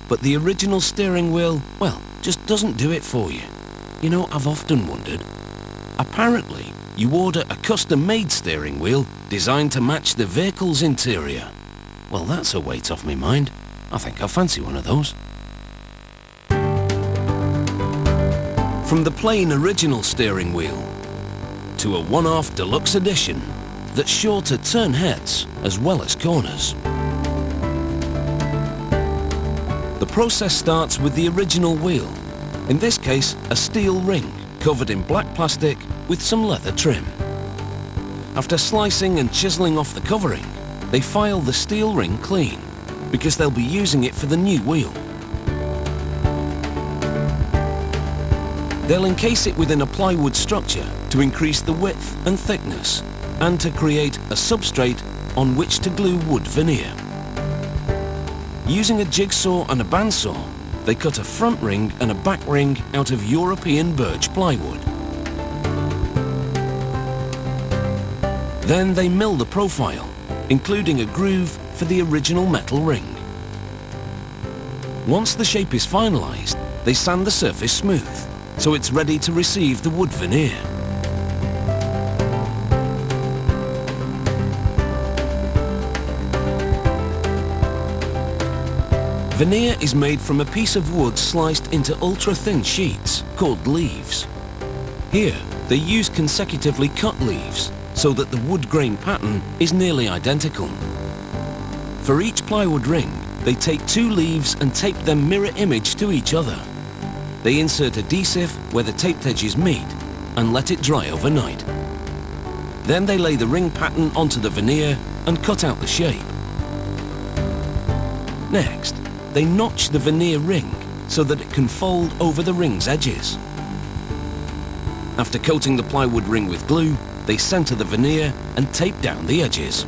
but the original steering wheel, well, just doesn't do it for you. You know, I've often wondered. Apparently, you order a custom-made steering wheel designed to match the vehicle's interior. Well, that's a weight off my mind. I think I'll fancy one of those. From the plain original steering wheel to a one-off deluxe edition that's sure to turn heads as well as corners. The process starts with the original wheel, in this case a steel ring covered in black plastic with some leather trim. After slicing and chiseling off the covering, they file the steel ring clean because they'll be using it for the new wheel. They'll encase it within a plywood structure to increase the width and thickness and to create a substrate on which to glue wood veneer. Using a jigsaw and a bandsaw, they cut a front ring and a back ring out of European birch plywood. Then they mill the profile, including a groove for the original metal ring. Once the shape is finalized, they sand the surface smooth, so it's ready to receive the wood veneer. Veneer is made from a piece of wood sliced into ultra-thin sheets called leaves. Here, they use consecutively cut leaves so that the wood grain pattern is nearly identical. For each plywood ring, they take 2 leaves and tape them mirror image to each other. They insert adhesive where the taped edges meet and let it dry overnight. Then they lay the ring pattern onto the veneer and cut out the shape. Next, they notch the veneer ring so that it can fold over the ring's edges. After coating the plywood ring with glue, they center the veneer and tape down the edges.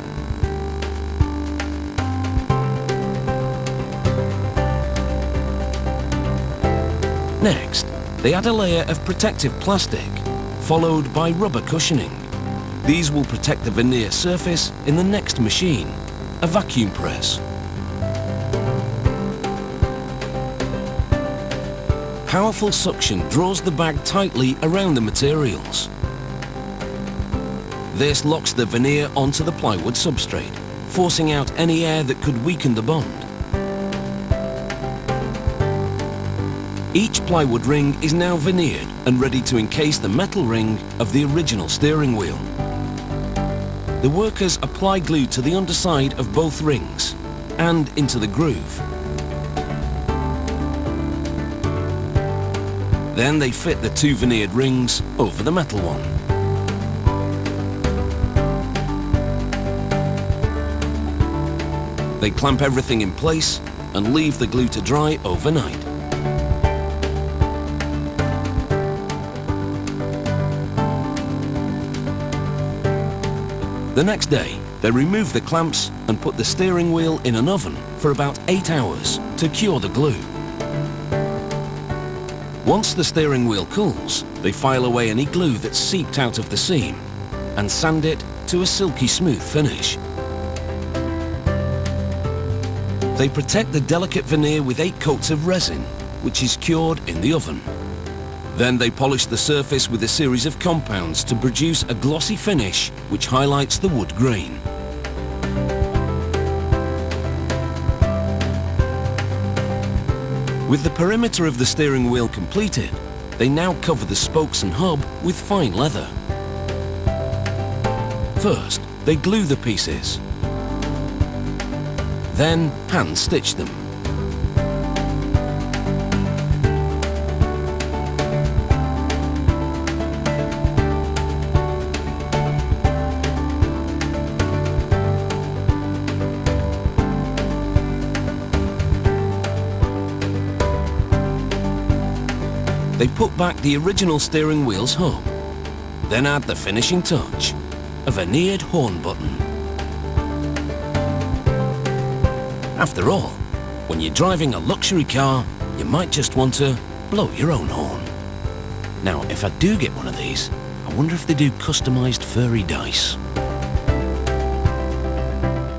Next, they add a layer of protective plastic, followed by rubber cushioning. These will protect the veneer surface in the next machine, a vacuum press. Powerful suction draws the bag tightly around the materials. This locks the veneer onto the plywood substrate, forcing out any air that could weaken the bond. Each plywood ring is now veneered and ready to encase the metal ring of the original steering wheel. The workers apply glue to the underside of both rings and into the groove. Then they fit the 2 veneered rings over the metal one. They clamp everything in place and leave the glue to dry overnight. The next day, they remove the clamps and put the steering wheel in an oven for about 8 hours to cure the glue. Once the steering wheel cools, they file away any glue that's seeped out of the seam and sand it to a silky smooth finish. They protect the delicate veneer with 8 coats of resin, which is cured in the oven. Then they polish the surface with a series of compounds to produce a glossy finish which highlights the wood grain. With the perimeter of the steering wheel completed, they now cover the spokes and hub with fine leather. First, they glue the pieces, then hand stitch them. They put back the original steering wheel's hub, then add the finishing touch, a veneered horn button. After all, when you're driving a luxury car, you might just want to blow your own horn. Now, if I do get one of these, I wonder if they do customised furry dice.